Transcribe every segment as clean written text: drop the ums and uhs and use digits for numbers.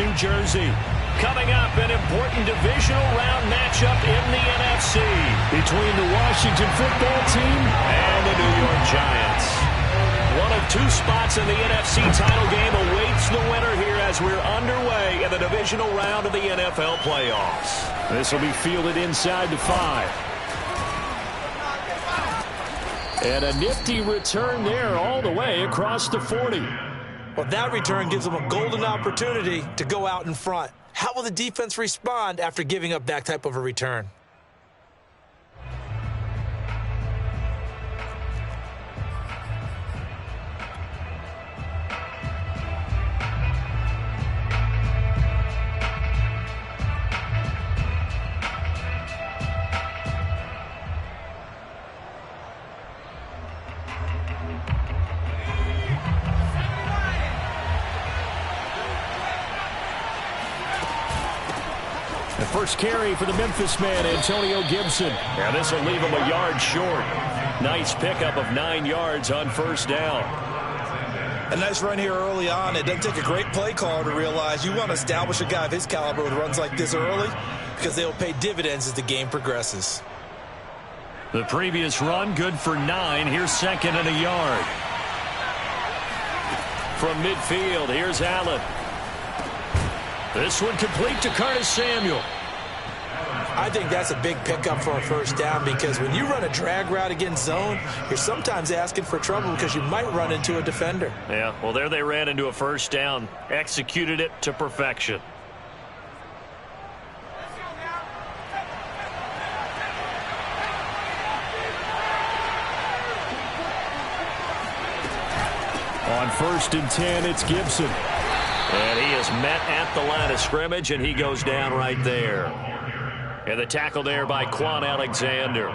New Jersey. Coming up, an important divisional round matchup in the NFC between the Washington football team and the New York Giants. One of two spots in the NFC title game awaits the winner here as we're underway in the divisional round of the NFL playoffs. This will be fielded inside the 5. And a nifty return there all the way across the 40. Well, that return gives them a golden opportunity to go out in front. How will the defense respond after giving up that type of a return? First carry for the Memphis man, Antonio Gibson. And this will leave him a yard short. Nice pickup of 9 yards on first down. A nice run here early on. It doesn't take a great play caller to realize you want to establish a guy of his caliber with runs like this early because they will pay dividends as the game progresses. The previous run, good for 9. Here's second and a yard. From midfield, here's Allen. This one complete to Curtis Samuel. I think that's a big pickup for a first down because when you run a drag route against zone, you're sometimes asking for trouble because you might run into a defender. Yeah, well, there they ran into a first down. Executed it to perfection. On 1st and 10, it's Gibson. And he is met at the line of scrimmage, and he goes down right there. And the tackle there by Quan Alexander.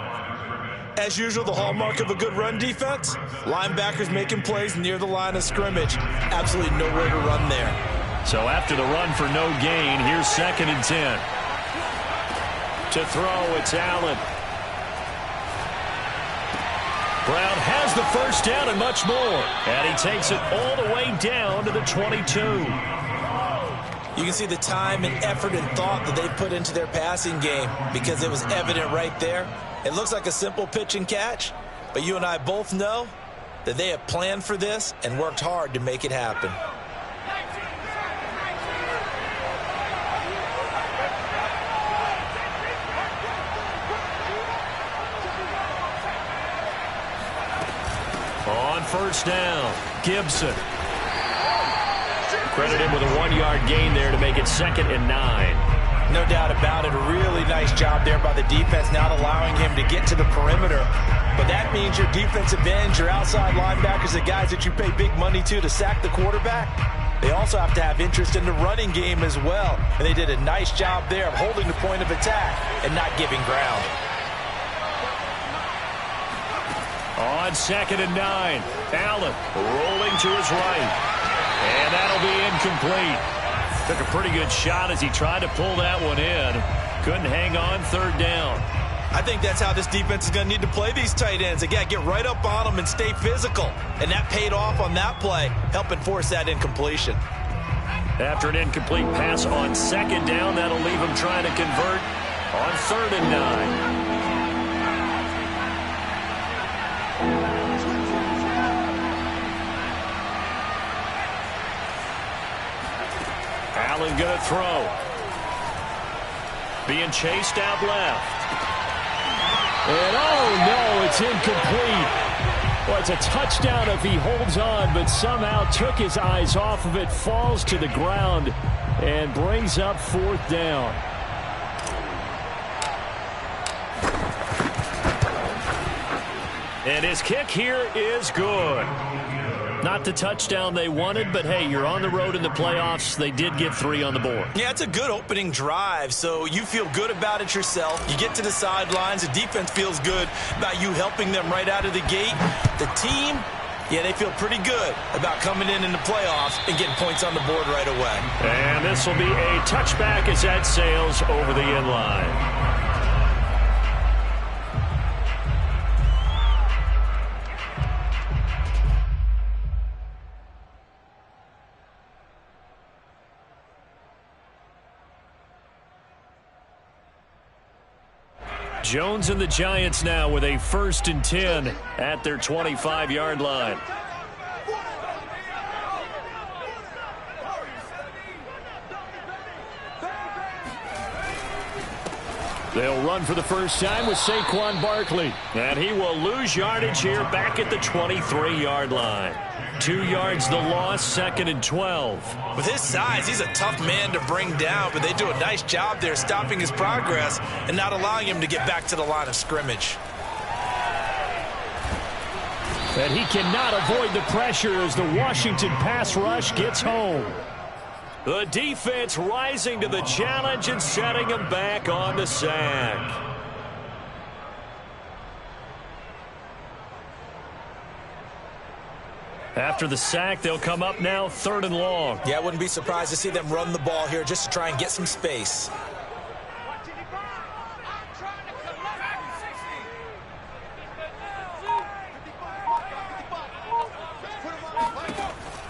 As usual, the hallmark of a good run defense, linebackers making plays near the line of scrimmage. Absolutely nowhere to run there. So after the run for no gain, here's 2nd and 10. To throw, it's Allen. Brown has the first down and much more. And he takes it all the way down to the 22. You can see the time and effort and thought that they put into their passing game because it was evident right there. It looks like a simple pitch and catch, but you and I both know that they have planned for this and worked hard to make it happen. On first down, Gibson. Credit him with a 1-yard gain there to make it 2nd and 9. No doubt about it. A really nice job there by the defense, not allowing him to get to the perimeter. But that means your defensive ends, your outside linebackers, the guys that you pay big money to sack the quarterback, they also have to have interest in the running game as well. And they did a nice job there of holding the point of attack and not giving ground. On 2nd and 9, Allen rolling to his right. And that'll be incomplete. Took a pretty good shot as he tried to pull that one in. Couldn't hang on 3rd down. I think that's how this defense is going to need to play these tight ends. They got to get right up on them and stay physical. And that paid off on that play, helping force that incompletion. After an incomplete pass on 2nd down, that'll leave him trying to convert on 3rd and 9. Allen going to throw. Being chased out left. And oh no, it's incomplete. Well, it's a touchdown if he holds on, but somehow took his eyes off of it, falls to the ground, and brings up 4th down. And his kick here is good. Not the touchdown they wanted, but hey, you're on the road in the playoffs. They did get 3 on the board. Yeah, it's a good opening drive, so you feel good about it yourself. You get to the sidelines. The defense feels good about you helping them right out of the gate. The team, yeah, they feel pretty good about coming in the playoffs and getting points on the board right away. And this will be a touchback as that sails over the end line. Jones and the Giants now with a 1st and 10 at their 25-yard line. They'll run for the first time with Saquon Barkley. And he will lose yardage here back at the 23-yard line. 2 yards the loss, 2nd and 12. With his size, he's a tough man to bring down, but they do a nice job there stopping his progress and not allowing him to get back to the line of scrimmage. And he cannot avoid the pressure as the Washington pass rush gets home. The defense rising to the challenge and setting him back on the sack. After the sack, they'll come up now 3rd and long. Yeah, I wouldn't be surprised to see them run the ball here just to try and get some space.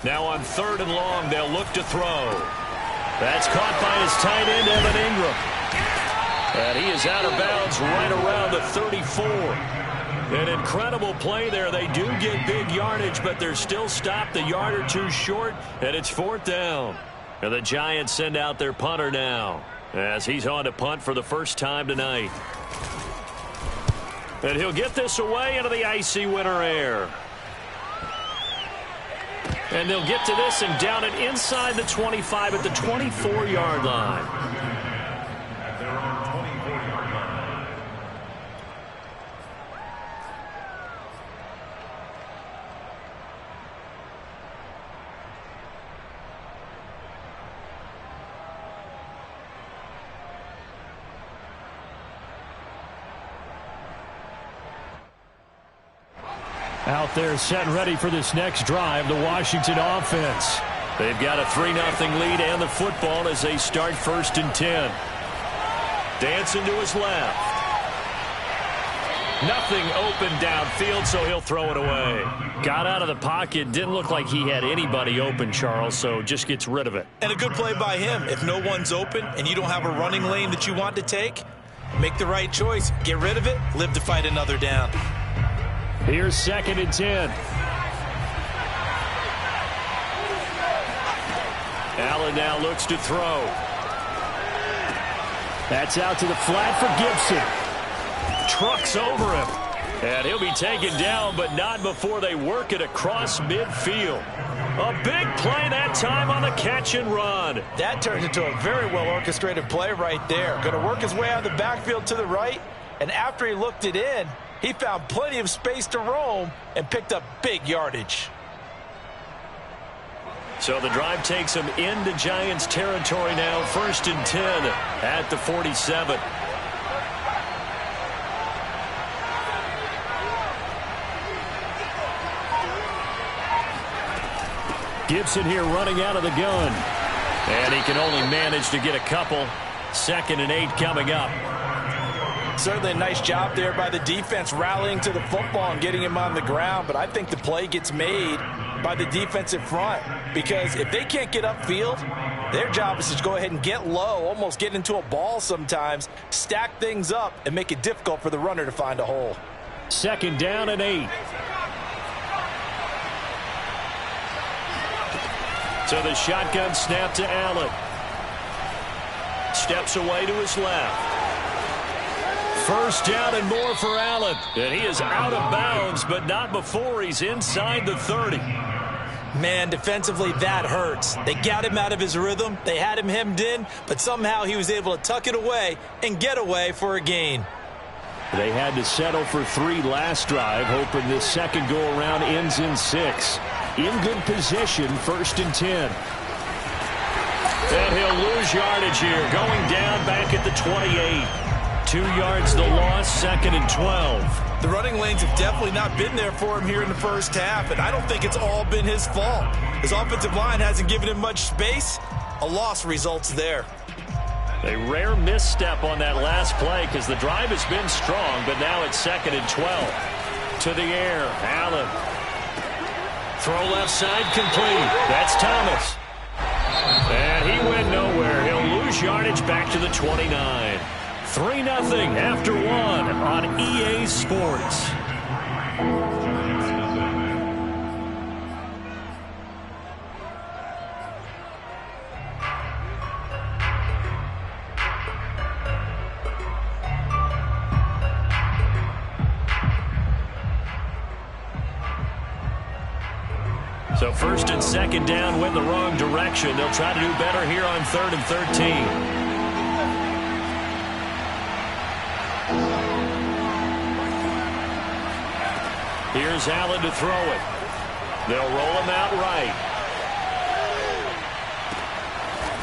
Now on 3rd and long, they'll look to throw. That's caught by his tight end, Evan Ingram. And he is out of bounds right around the 34. An incredible play there. They do get big yardage, but they're still stopped a yard or two short, and it's 4th down. And the Giants send out their punter now as he's on to punt for the first time tonight. And he'll get this away into the icy winter air. And they'll get to this and down it inside the 25 at the 24-yard line. Out there set and ready for this next drive, the Washington offense. They've got a 3-0 lead and the football as they start 1st and 10. Dancing to his left. Nothing open downfield, so he'll throw it away. Got out of the pocket. Didn't look like he had anybody open, Charles, so just gets rid of it. And a good play by him. If no one's open and you don't have a running lane that you want to take, make the right choice. Get rid of it. Live to fight another down. Here's 2nd and 10. Allen now looks to throw. That's out to the flat for Gibson. Trucks over him. And he'll be taken down, but not before they work it across midfield. A big play that time on the catch and run. That turns into a very well-orchestrated play right there. Going to work his way out of the backfield to the right, and after he looked it in, he found plenty of space to roam and picked up big yardage. So the drive takes him into Giants territory now. 1st and 10 at the 47. Gibson here running out of the gun. And he can only manage to get a couple. 2nd and 8 coming up. Certainly a nice job there by the defense rallying to the football and getting him on the ground, but I think the play gets made by the defensive front because if they can't get upfield, their job is to go ahead and get low, almost get into a ball sometimes, stack things up, and make it difficult for the runner to find a hole. 2nd down and 8. So the shotgun snap to Allen. Steps away to his left. 1st down and more for Allen. And he is out of bounds, but not before he's inside the 30. Man, defensively, that hurts. They got him out of his rhythm. They had him hemmed in, but somehow he was able to tuck it away and get away for a gain. They had to settle for 3 last drive, hoping this second go-around ends in 6. In good position, 1st and 10. And he'll lose yardage here, going down back at the 28. 2 yards the loss, 2nd and 12. The running lanes have definitely not been there for him here in the first half, and I don't think it's all been his fault. His offensive line hasn't given him much space. A loss results there. A rare misstep on that last play because the drive has been strong, but now it's 2nd and 12. To the air, Allen. Throw left side complete. That's Thomas. And he went nowhere. He'll lose yardage back to the 29. 3-0 after one on EA Sports. So first and second down went the wrong direction. They'll try to do better here on 3rd and 13. Here's Allen to throw it. They'll roll him out right.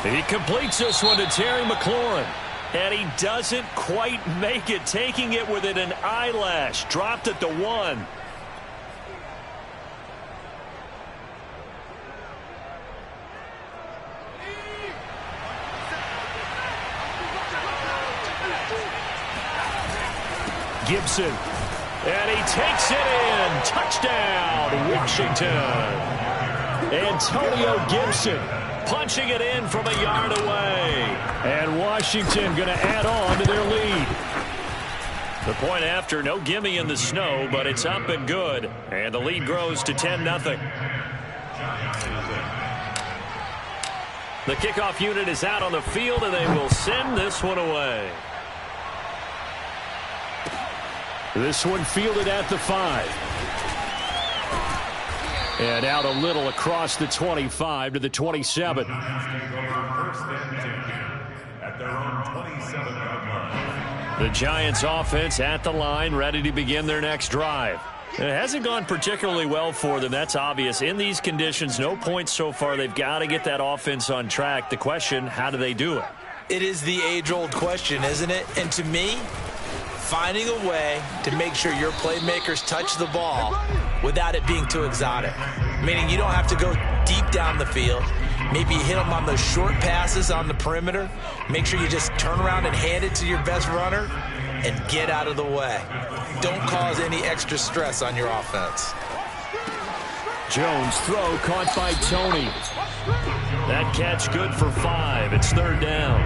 He completes this one to Terry McLaurin. And he doesn't quite make it, taking it within an eyelash. Dropped at the 1. Gibson, and he takes it in. Touchdown, Washington. Antonio Gibson punching it in from a yard away. And Washington going to add on to their lead. The point after, no gimme in the snow, but it's up and good. And the lead grows to 10-0. The kickoff unit is out on the field, and they will send this one away. This one fielded at the 5. And out a little across the 25 to the 27. The Giants offense at the line, ready to begin their next drive. It hasn't gone particularly well for them. That's obvious. In these conditions, no points so far. They've got to get that offense on track. The question, how do they do it? It is the age-old question, isn't it? And to me, finding a way to make sure your playmakers touch the ball without it being too exotic. Meaning you don't have to go deep down the field. Maybe you hit them on those short passes on the perimeter. Make sure you just turn around and hand it to your best runner and get out of the way. Don't cause any extra stress on your offense. Jones throw caught by Tony. That catch good for 5. It's 3rd down.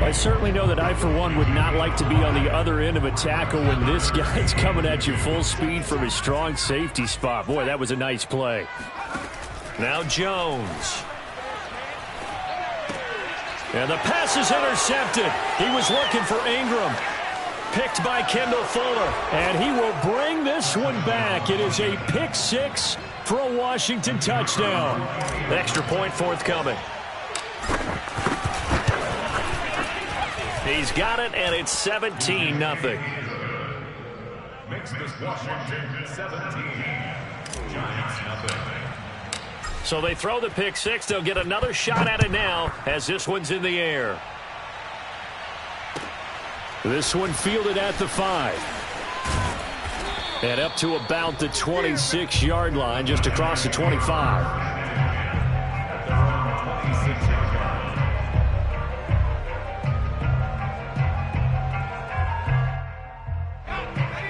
I certainly know that I, for one, would not like to be on the other end of a tackle when this guy's coming at you full speed from his strong safety spot. Boy, that was a nice play. Now Jones. And the pass is intercepted. He was looking for Ingram. Picked by Kendall Fuller. And he will bring this one back. It is a pick 6 for a Washington touchdown. Extra point forthcoming. He's got it, and it's 17-0. Makes this Washington 17. Giants nothing. So they throw the pick 6. They'll get another shot at it now as this one's in the air. This one fielded at the 5. And up to about the 26-yard line, just across the 25.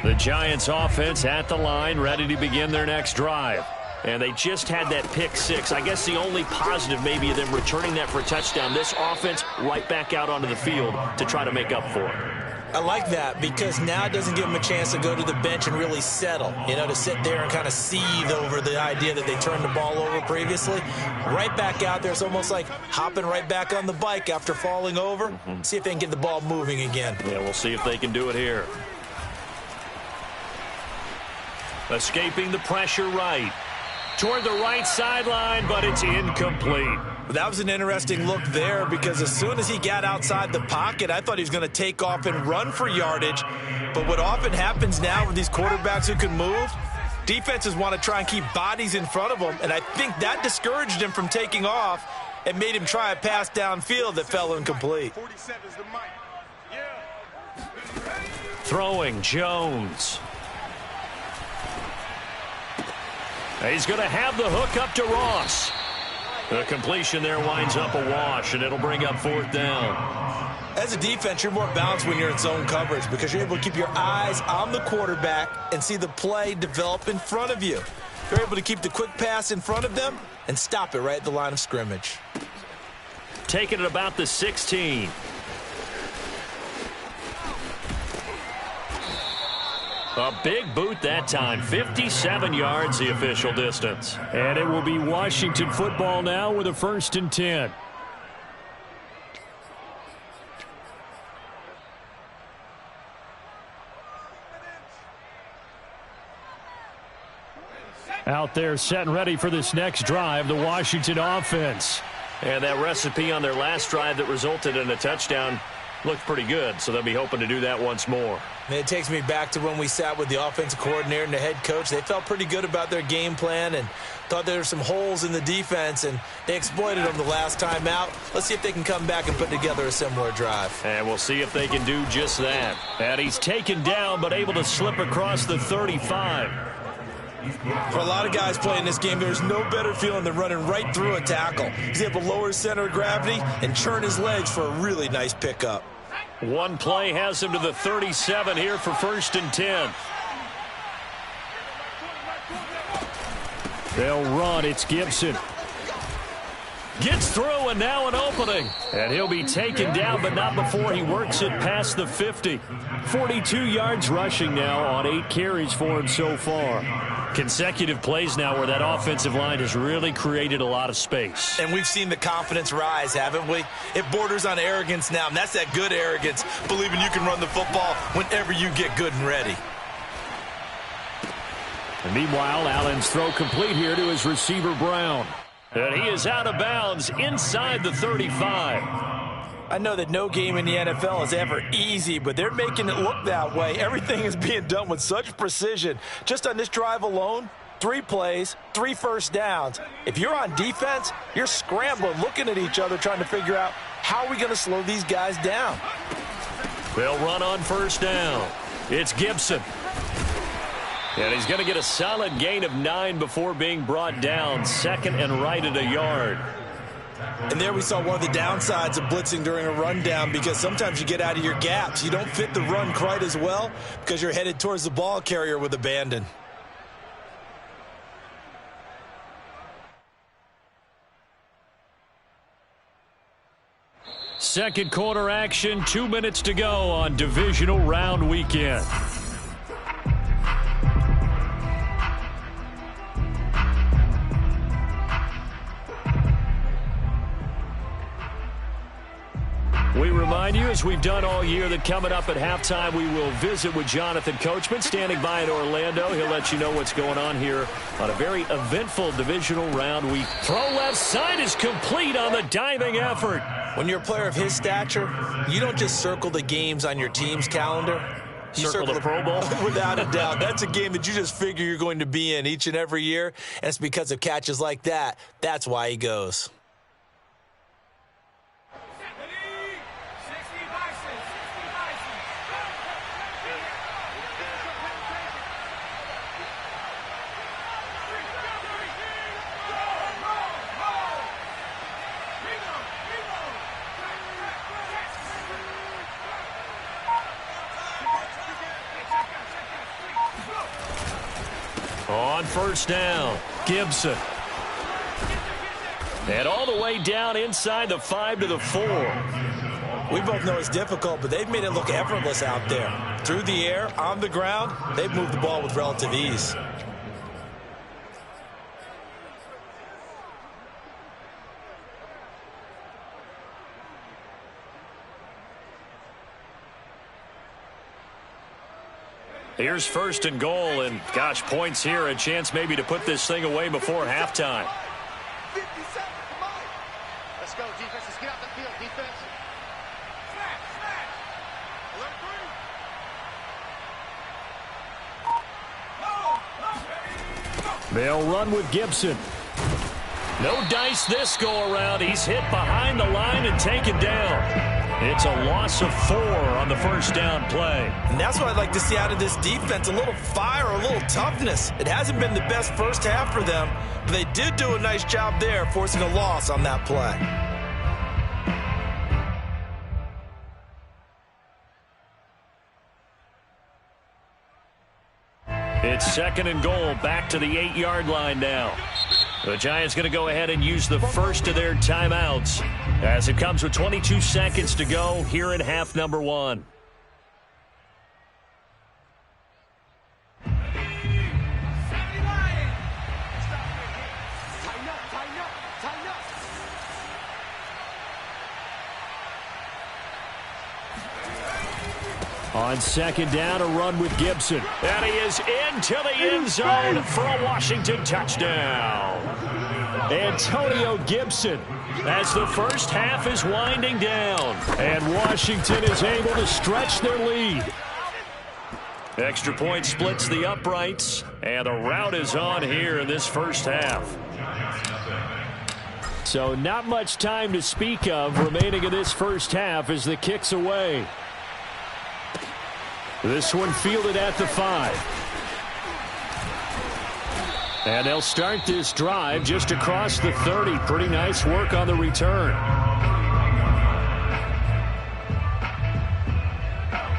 The Giants offense at the line, ready to begin their next drive. And they just had that pick 6. I guess the only positive maybe of them returning that for a touchdown. This offense right back out onto the field to try to make up for it. I like that because now it doesn't give them a chance to go to the bench and really settle, to sit there and kind of seethe over the idea that they turned the ball over previously. Right back out there. It's almost like hopping right back on the bike after falling over. See if they can get the ball moving again. Yeah, we'll see if they can do it here. Escaping the pressure right. Toward the right sideline, but it's incomplete. That was an interesting look there because as soon as he got outside the pocket, I thought he was going to take off and run for yardage. But what often happens now with these quarterbacks who can move, defenses want to try and keep bodies in front of them, and I think that discouraged him from taking off and made him try a pass downfield that fell incomplete. Throwing Jones. He's going to have the hook up to Ross. The completion there winds up a wash, and it'll bring up 4th down. As a defense, you're more balanced when you're in zone coverage because you're able to keep your eyes on the quarterback and see the play develop in front of you. You're able to keep the quick pass in front of them and stop it right at the line of scrimmage. Taking it about the 16. A big boot that time. 57 yards the official distance. And it will be Washington football now with a 1st and 10. Out there set and ready for this next drive, the Washington offense. And that recipe on their last drive that resulted in a touchdown looked pretty good, so they'll be hoping to do that once more. And it takes me back to when we sat with the offensive coordinator and the head coach. They felt pretty good about their game plan and thought there were some holes in the defense, and they exploited them the last time out. Let's see if they can come back and put together a similar drive. And we'll see if they can do just that. And he's taken down but able to slip across the 35. For a lot of guys playing this game, there's no better feeling than running right through a tackle. He's able to lower his center of gravity and churn his legs for a really nice pickup. One play has him to the 37 here for 1st and 10. They'll run. It's Gibson. Gets through, and now an opening. And he'll be taken down, but not before he works it past the 50. 42 yards rushing now on 8 carries for him so far. Consecutive plays now where that offensive line has really created a lot of space. And we've seen the confidence rise, haven't we? It borders on arrogance now, and that's that good arrogance, believing you can run the football whenever you get good and ready. And meanwhile, Allen's throw complete here to his receiver, Brown. And he is out of bounds inside the 35. I know that no game in the NFL is ever easy, but they're making it look that way. Everything is being done with such precision. Just on this drive alone, 3 plays, 3 first downs. If you're on defense, you're scrambling, looking at each other, trying to figure out how are we going to slow these guys down. They'll run on 1st down. It's Gibson. And he's going to get a solid gain of 9 before being brought down. 2nd and right at a yard. And there we saw one of the downsides of blitzing during a rundown, because sometimes you get out of your gaps. You don't fit the run quite as well because you're headed towards the ball carrier with abandon. Second quarter action, 2 minutes to go on divisional round weekend. We remind you, as we've done all year, that coming up at halftime, we will visit with Jonathan Coachman, standing by in Orlando. He'll let you know what's going on here on a very eventful divisional round week. Throw left side is complete on the diving effort. When you're a player of his stature, you don't just circle the games on your team's calendar. You circle the Pro Bowl? Without a doubt. That's a game that you just figure you're going to be in each and every year, and it's because of catches like that. That's why he goes. On 1st down, Gibson. And all the way down inside the 5 to the 4. We both know it's difficult, but they've made it look effortless out there. Through the air, on the ground, they've moved the ball with relative ease. Here's 1st and goal, and gosh, points here, a chance maybe to put this thing away before halftime. 50 seconds, come on. Let's go, defense. Let's get out the field, defense. Smash, They'll run with Gibson. No dice this go around. He's hit behind the line and taken down. It's a loss of 4 on the 1st down play. And that's what I'd like to see out of this defense, a little fire, a little toughness. It hasn't been the best first half for them, but they did do a nice job there, forcing a loss on that play. It's 2nd and goal, back to the 8-yard line now. The Giants going to go ahead and use the first of their timeouts as it comes with 22 seconds to go here in half number 1. On second down, a run with Gibson. And he is into the end zone for a Washington touchdown. Antonio Gibson, as the first half is winding down. And Washington is able to stretch their lead. Extra point splits the uprights, and the rout is on here in this first half. So not much time to speak of remaining in this first half as the kick's away. This one fielded at the 5. And they'll start this drive just across the 30. Pretty nice work on the return.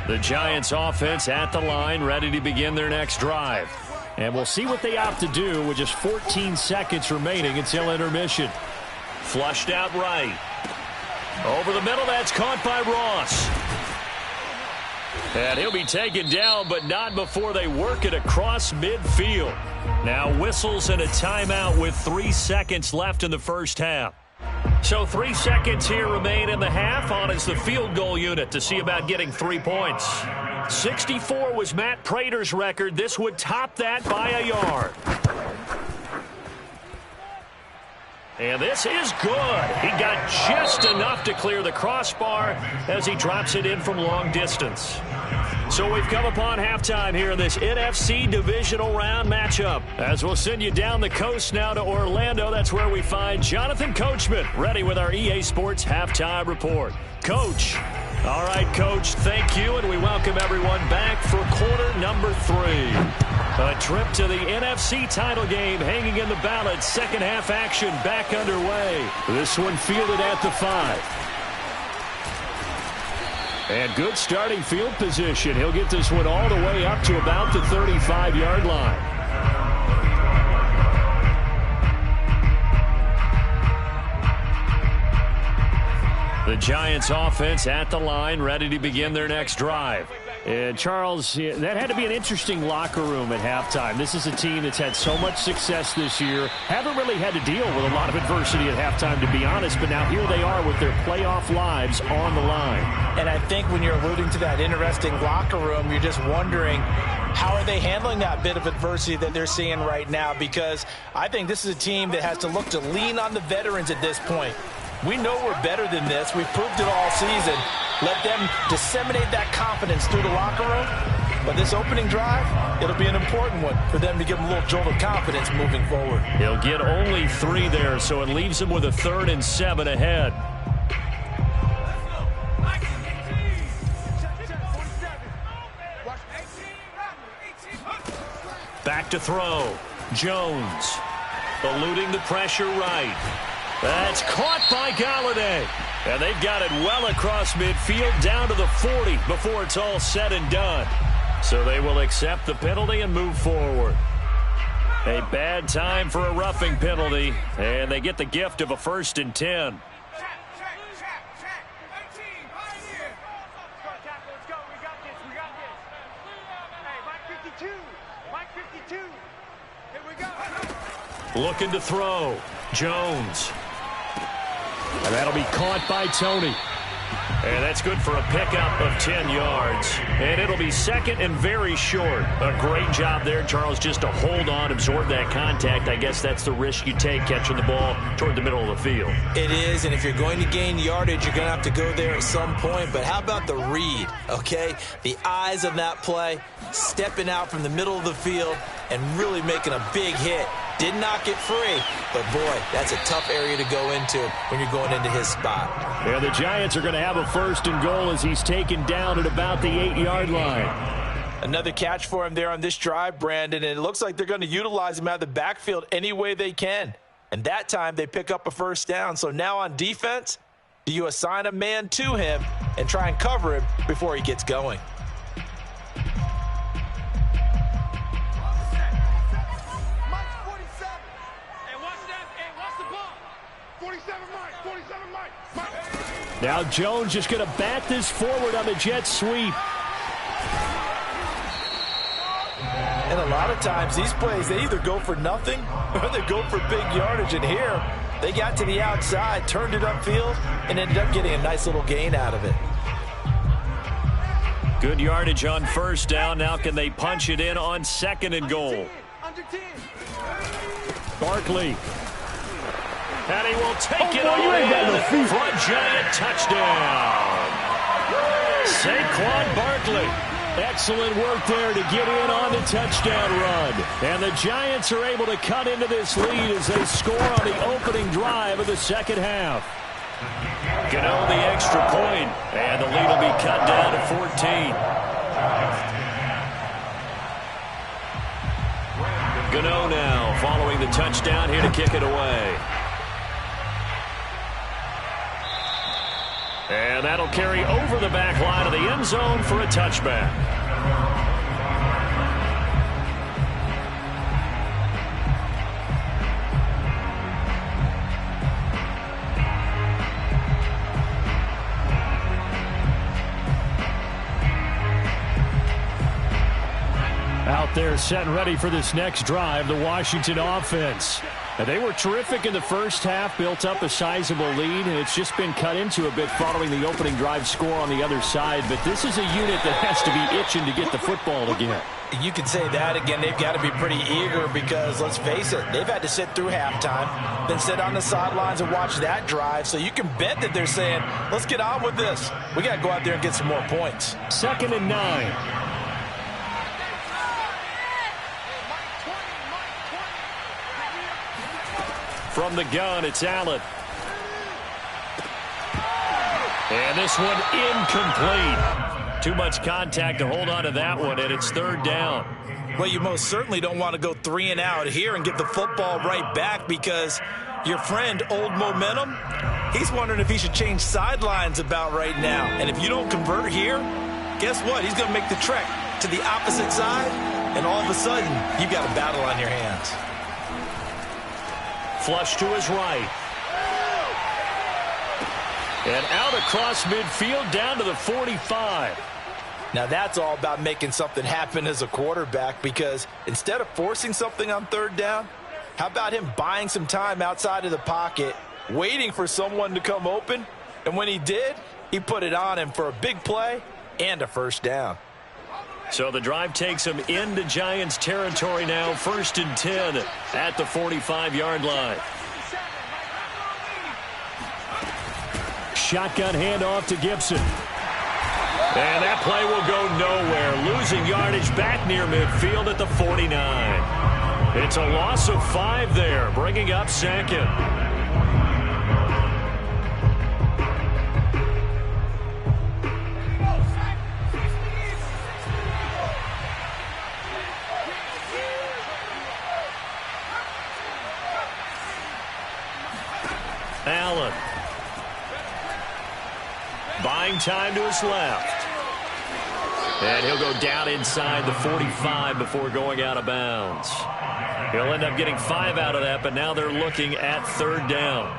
The Giants offense at the line, ready to begin their next drive. And we'll see what they opt to do with just 14 seconds remaining until intermission. Flushed out right. Over the middle, that's caught by Ross. And he'll be taken down, but not before they work it across midfield. Now whistles and a timeout with 3 seconds left in the first half. So 3 seconds here remain in the half. On is the field goal unit to see about getting 3 points. 64 was Matt Prater's record. This would top that by a yard. And this is good. He got just enough to clear the crossbar as he drops it in from long distance. So we've come upon halftime here in this NFC divisional round matchup. As we'll send you down the coast now to Orlando, that's where we find Jonathan Coachman, ready with our EA Sports Halftime Report. Coach. All right, Coach, thank you, and we welcome everyone back for quarter number 3. A trip to the NFC title game hanging in the balance. Second half action back underway. This one fielded at the 5. And good starting field position. He'll get this one all the way up to about the 35-yard line. The Giants offense at the line, ready to begin their next drive. And Charles, that had to be an interesting locker room at halftime. This is a team that's had so much success this year. Haven't really had to deal with a lot of adversity at halftime, to be honest. But now here they are with their playoff lives on the line. And I think when you're alluding to that interesting locker room, you're just wondering, how are they handling that bit of adversity that they're seeing right now? Because I think this is a team that has to look to lean on the veterans at this point. We know we're better than this. We've proved it all season. Let them disseminate that confidence through the locker room. But this opening drive, it'll be an important one for them to give them a little jolt of confidence moving forward. He'll get only 3 there, so it leaves him with a 3rd and 7 ahead. Back to throw. Jones eluding the pressure right. That's caught by Galladay. And they've got it well across midfield down to the 40 before it's all said and done. So they will accept the penalty and move forward. A bad time for a roughing penalty, and they get the gift of a 1st and 10. Looking to throw. Jones. And that'll be caught by Tony. And that's good for a pickup of 10 yards. And it'll be 2nd and very short. A great job there, Charles, just to hold on, absorb that contact. I guess that's the risk you take catching the ball toward the middle of the field. It is, and if you're going to gain yardage, you're going to have to go there at some point. But how about the read, okay? The eyes of that play, stepping out from the middle of the field and really making a big hit. Did not get free, but boy, that's a tough area to go into when you're going into his spot. Yeah, the Giants are going to have a 1st and goal as he's taken down at about the 8-yard line. Another catch for him there on this drive, Brandon, and it looks like they're going to utilize him out of the backfield any way they can. And that time they pick up a 1st down. So now on defense, do you assign a man to him and try and cover him before he gets going? Now Jones just going to bat this forward on the jet sweep. And a lot of times these plays, they either go for nothing or they go for big yardage. And here, they got to the outside, turned it upfield, and ended up getting a nice little gain out of it. Good yardage on first down. Now can they punch it in on second and goal? Barkley. And he will take it all in for a Giant touchdown. Saquon Barkley. Excellent work there to get in on the touchdown run. And the Giants are able to cut into this lead as they score on the opening drive of the second half. Gano the extra point, and the lead will be cut down to 14. Gano now following the touchdown here to kick it away. And that'll carry over the back line of the end zone for a touchback. Out there set and ready for this next drive, the Washington offense. And they were terrific in the first half, built up a sizable lead, and it's just been cut into a bit following the opening drive score on the other side. But this is a unit that has to be itching to get the football again. You can say that again. They've got to be pretty eager because, let's face it, they've had to sit through halftime, then sit on the sidelines and watch that drive. So you can bet that they're saying, let's get on with this. We got to go out there and get some more points. 2nd and 9. From the gun, it's Allen. And this one incomplete. Too much contact to hold on to that one, and it's 3rd down. Well, you most certainly don't want to go 3 and out here and get the football right back because your friend, Old Momentum, he's wondering if he should change sidelines about right now. And if you don't convert here, guess what? He's going to make the trek to the opposite side, and all of a sudden, you've got a battle on your hands. Flush to his right. And out across midfield down to the 45. Now that's all about making something happen as a quarterback because instead of forcing something on 3rd down, how about him buying some time outside of the pocket, waiting for someone to come open, and when he did, he put it on him for a big play and a 1st down. So the drive takes him into Giants territory now, 1st and 10 at the 45-yard line. Shotgun handoff to Gibson. And that play will go nowhere, losing yardage back near midfield at the 49. It's a loss of 5 there, bringing up 2nd. Allen. Buying time to his left. And he'll go down inside the 45 before going out of bounds. He'll end up getting 5 out of that, but now they're looking at 3rd down.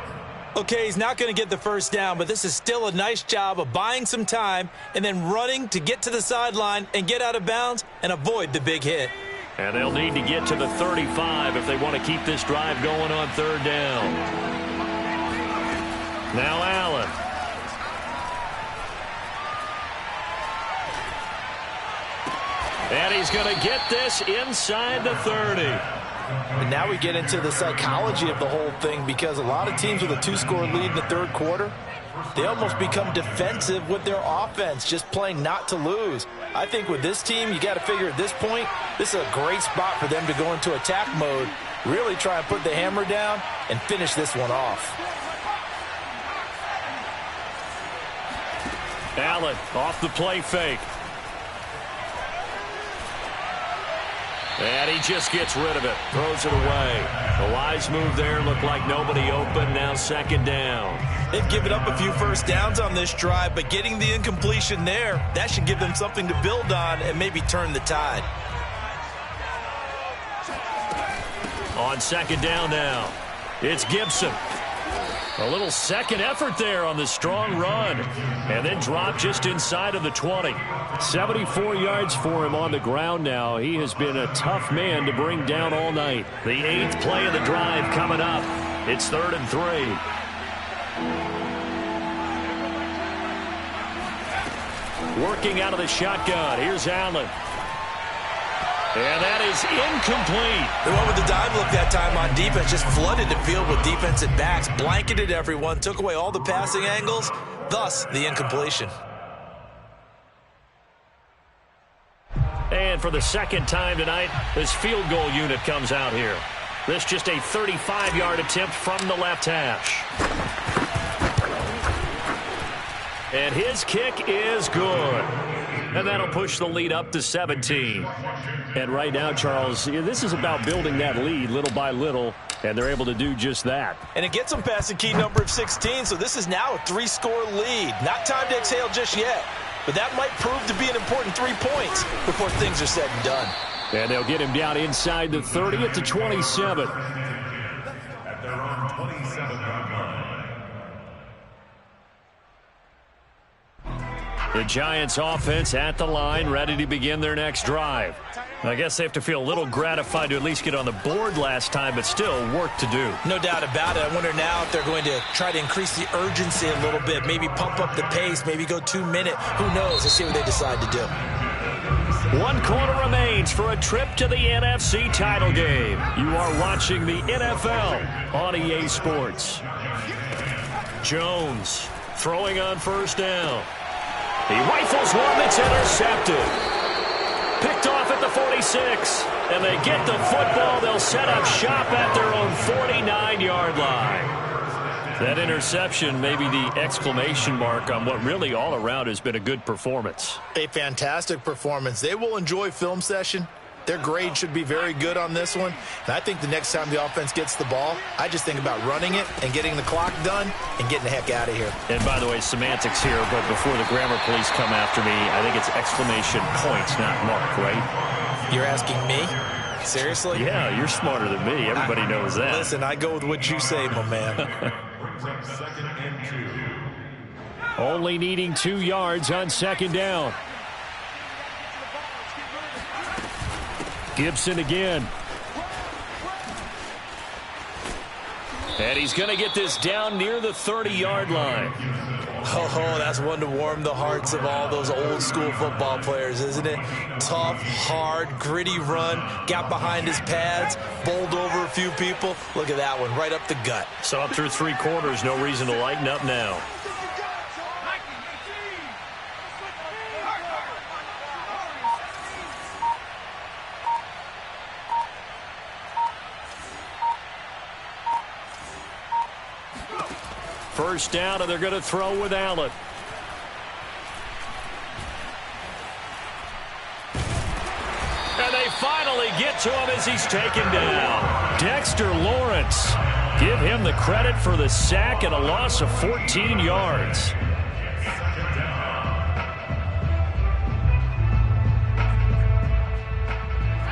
Okay, he's not going to get the 1st down, but this is still a nice job of buying some time and then running to get to the sideline and get out of bounds and avoid the big hit. And they'll need to get to the 35 if they want to keep this drive going on 3rd down. Now Allen. And he's going to get this inside the 30. And now we get into the psychology of the whole thing because a lot of teams with a 2-score lead in the 3rd quarter, they almost become defensive with their offense, just playing not to lose. I think with this team, you got to figure at this point, this is a great spot for them to go into attack mode, really try and put the hammer down and finish this one off. Allen off the play fake. And he just gets rid of it. Throws it away. A wise move there. Looked like nobody open. Now 2nd down. They've given up a few 1st downs on this drive, but getting the incompletion there, that should give them something to build on and maybe turn the tide. On 2nd down now, it's Gibson. A little second effort there on the strong run. And then dropped just inside of the 20. 74 yards for him on the ground now. He has been a tough man to bring down all night. The 8th play of the drive coming up. It's 3rd and 3. Working out of the shotgun. Here's Allen. And that is incomplete. They went with the dime look that time on defense. Just flooded the field with defensive backs. Blanketed everyone. Took away all the passing angles. Thus, the incompletion. And for the second time tonight, this field goal unit comes out here. This just a 35-yard attempt from the left hash. And his kick is good. And that'll push the lead up to 17. And right now, Charles, this is about building that lead little by little, and they're able to do just that. And it gets them past the key number of 16, so this is now a 3-score lead. Not time to exhale just yet, but that might prove to be an important 3 points before things are said and done. And they'll get him down inside the 30 at the 27. At their own 27-yard line. The Giants offense at the line, ready to begin their next drive. I guess they have to feel a little gratified to at least get on the board last time, but still work to do. No doubt about it. I wonder now if they're going to try to increase the urgency a little bit, maybe pump up the pace, maybe go 2 minute. Who knows? Let's see what they decide to do. 1 quarter remains for a trip to the NFC title game. You are watching the NFL on EA Sports. Jones throwing on first down. He rifles one that's intercepted. Picked off at the 46. And they get the football. They'll set up shop at their own 49-yard line. That interception may be the exclamation mark on what really all around has been a good performance. A fantastic performance. They will enjoy film session. Their grade should be very good on this one. And I think the next time the offense gets the ball, I just think about running it and getting the clock done and getting the heck out of here. And by the way, semantics here, but before the grammar police come after me, I think it's exclamation points, not mark, right? You're asking me? Seriously? Yeah, you're smarter than me. Everybody knows that. Listen, I go with what you say, my man. Brings up 2nd and 2. Only needing 2 yards on 2nd down. Gibson again. And he's going to get this down near the 30-yard line. Oh, that's one to warm the hearts of all those old-school football players, isn't it? Tough, hard, gritty run, got behind his pads, bowled over a few people. Look at that one, right up the gut. So up through 3 quarters, no reason to lighten up now. First down, and they're going to throw with Allen. And they finally get to him as he's taken down. Dexter Lawrence. Give him the credit for the sack and a loss of 14 yards.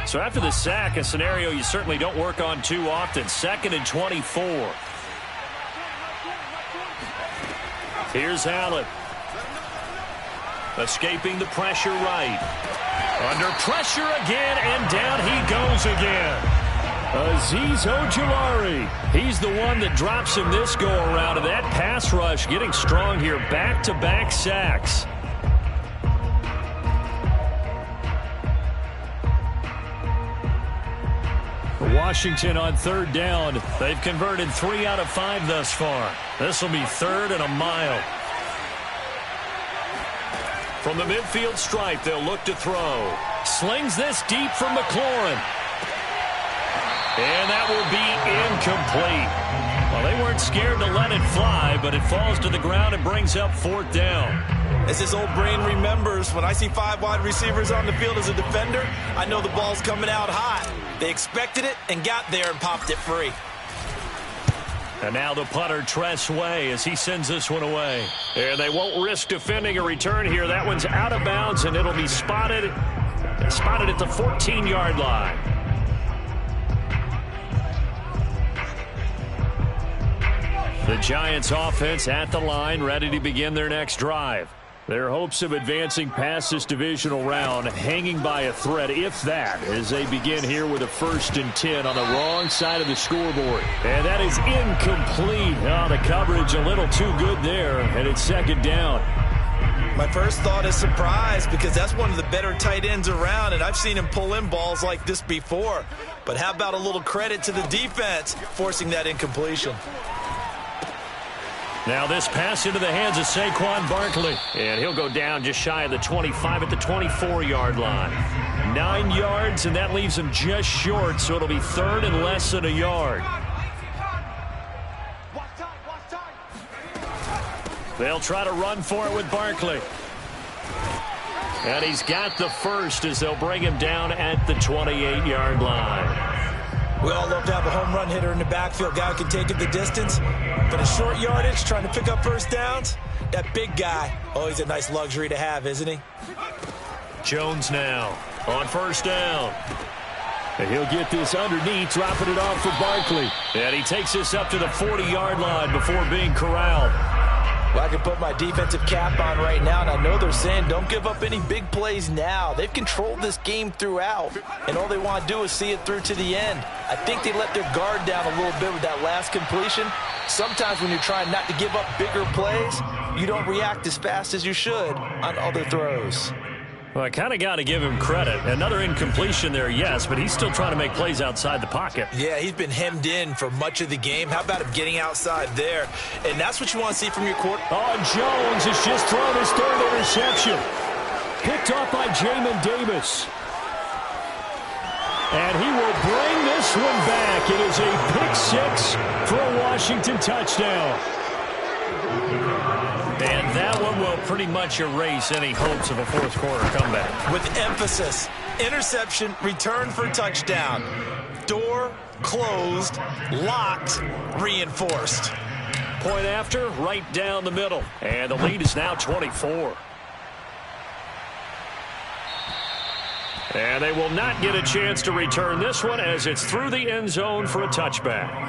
So after the sack, a scenario you certainly don't work on too often. 2nd and 24. Here's Allen. Escaping the pressure right. Under pressure again, and down he goes again. Azeez Ojulari. He's the one that drops him this go-around, and that pass rush getting strong here. Back-to-back sacks. Washington on 3rd down. They've converted 3 out of 5 thus far. This will be 3rd and a mile. From the midfield stripe, they'll look to throw. Slings this deep from McLaurin. And that will be incomplete. Well, they weren't scared to let it fly, but it falls to the ground and brings up 4th down. As his old brain remembers, when I see 5 wide receivers on the field as a defender, I know the ball's coming out hot. They expected it and got there and popped it free. And now the punter, Tress Way, as he sends this one away. And they won't risk defending a return here. That one's out of bounds, and it'll be spotted at the 14-yard line. The Giants offense at the line, ready to begin their next drive. Their hopes of advancing past this divisional round hanging by a thread, if that, as they begin here with a 1st and 10 on the wrong side of the scoreboard. And that is incomplete. Oh, the coverage a little too good there, and it's 2nd down. My first thought is surprise, because that's one of the better tight ends around, and I've seen him pull in balls like this before. But how about a little credit to the defense forcing that incompletion? Now this pass into the hands of Saquon Barkley. And he'll go down just shy of the 25 at the 24-yard line. 9 yards, and that leaves him just short, so it'll be third and less than a yard. They'll try to run for it with Barkley. And he's got the first as they'll bring him down at the 28-yard line. We all love to have a home run hitter in the backfield, guy who can take it the distance. But a short yardage, trying to pick up first downs, that big guy, always a nice luxury to have, isn't he? Jones now on first down. And he'll get this underneath, dropping it off for Barkley. And he takes this up to the 40-yard line before being corralled. Well, I can put my defensive cap on right now, and I know they're saying don't give up any big plays now. They've controlled this game throughout, and all they want to do is see it through to the end. I think they let their guard down a little bit with that last completion. Sometimes when you're trying not to give up bigger plays, you don't react as fast as you should on other throws. Well, I kind of got to give him credit. Another incompletion there, yes, but he's still trying to make plays outside the pocket. Yeah, he's been hemmed in for much of the game. How about him getting outside there? And that's what you want to see from your quarterback. Oh, Jones has just thrown his third interception. Picked off by Jamin Davis. And he will bring this one back. It is a pick six for a Washington touchdown. And that one will pretty much erase any hopes of a fourth quarter comeback. With emphasis, interception, return for touchdown. Door closed, locked, reinforced. Point after, right down the middle. And the lead is now 24. And they will not get a chance to return this one as it's through the end zone for a touchback.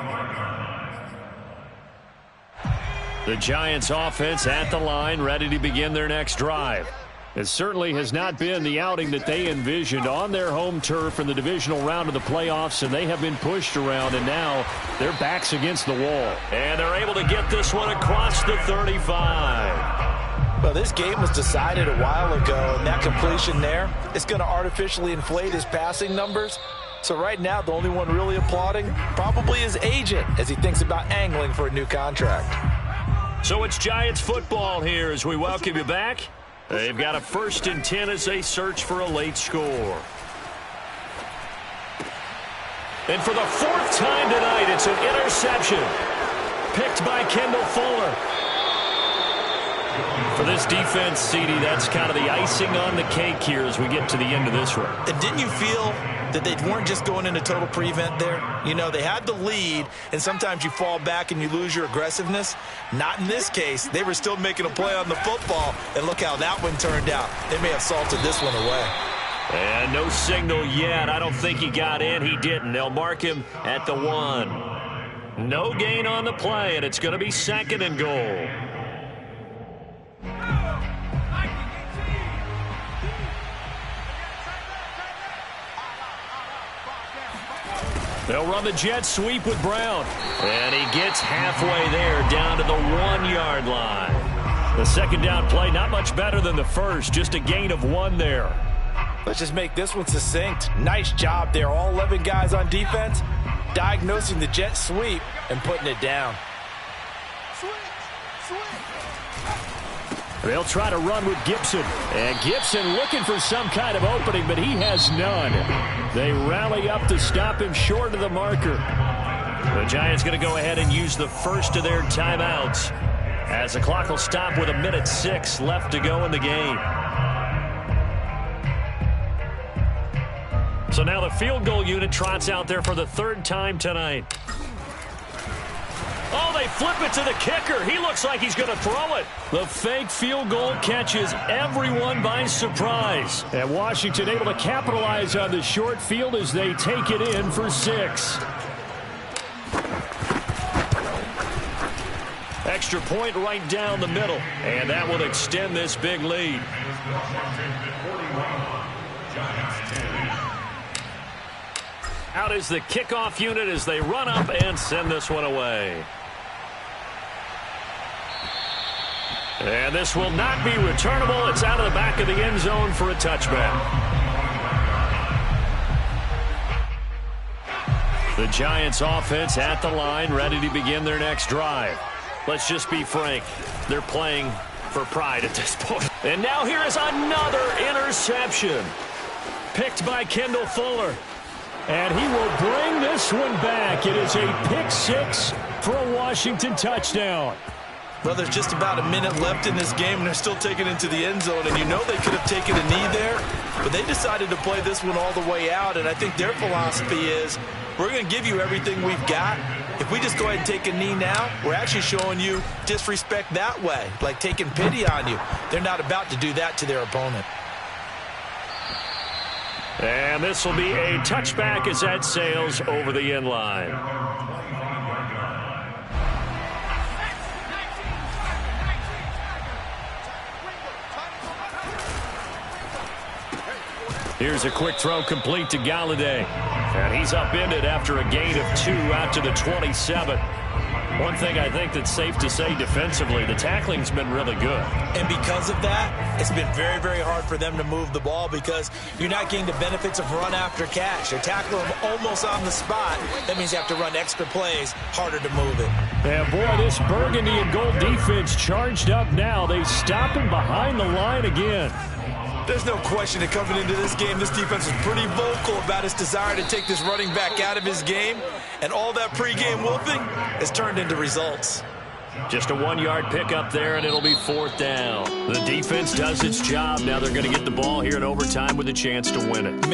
The Giants offense at the line, ready to begin their next drive. It certainly has not been the outing that they envisioned on their home turf in the divisional round of the playoffs, and they have been pushed around, and now their backs against the wall. And they're able to get this one across the 35. Well, this game was decided a while ago, and that completion there is going to artificially inflate his passing numbers. So right now, the only one really applauding probably his agent as he thinks about angling for a new contract. So it's Giants football here as we welcome you back. They've got a 1st and 10 as they search for a late score. And for the 4th time tonight, it's an interception. Picked by Kendall Fuller. For this defense, CD, that's kind of the icing on the cake here as we get to the end of this one. And didn't you feel that they weren't just going into total prevent there? You know, they had the lead, and sometimes you fall back and you lose your aggressiveness. Not in this case. They were still making a play on the football, and look how that one turned out. They may have salted this one away. And no signal yet. I don't think he got in. He didn't. They'll mark him at the 1. No gain on the play, and it's going to be 2nd and goal. They'll run the jet sweep with Brown. And he gets halfway there down to the 1-yard line. The 2nd down play, not much better than the first. Just a gain of 1 there. Let's just make this one succinct. Nice job there. All 11 guys on defense diagnosing the jet sweep and putting it down. They'll try to run with Gibson. And Gibson looking for some kind of opening, but he has none. They rally up to stop him short of the marker. The Giants going to go ahead and use the first of their timeouts as the clock will stop with 1:06 left to go in the game. So now the field goal unit trots out there for the 3rd time tonight. Oh, they flip it to the kicker. He looks like he's going to throw it. The fake field goal catches everyone by surprise. And Washington able to capitalize on the short field as they take it in for 6. Extra point right down the middle. And that will extend this big lead. Out is the kickoff unit as they run up and send this one away. And this will not be returnable. It's out of the back of the end zone for a touchback. The Giants offense at the line, ready to begin their next drive. Let's just be frank. They're playing for pride at this point. And now here is another interception. Picked by Kendall Fuller. And he will bring this one back. It is a pick six for a Washington touchdown. Well, there's just about a minute left in this game, and they're still taking it into the end zone. And you know they could have taken a knee there, but they decided to play this one all the way out. And I think their philosophy is, we're going to give you everything we've got. If we just go ahead and take a knee now, we're actually showing you disrespect that way, like taking pity on you. They're not about to do that to their opponent. And this will be a touchback as that sails over the end line. Here's a quick throw complete to Galladay. And he's upended after a gain of 2 out to the 27. One thing I think that's safe to say defensively, the tackling's been really good. And because of that, it's been very, very hard for them to move the ball because you're not getting the benefits of run after catch. They're tackling them almost on the spot. That means you have to run extra plays, harder to move it. And boy, this burgundy and gold defense charged up now. They stop him behind the line again. There's no question that coming into this game, this defense was pretty vocal about its desire to take this running back out of his game. And all that pregame whooping has turned into results. Just a 1-yard pickup there, and it'll be 4th down. The defense does its job. Now they're going to get the ball here in overtime with a chance to win it.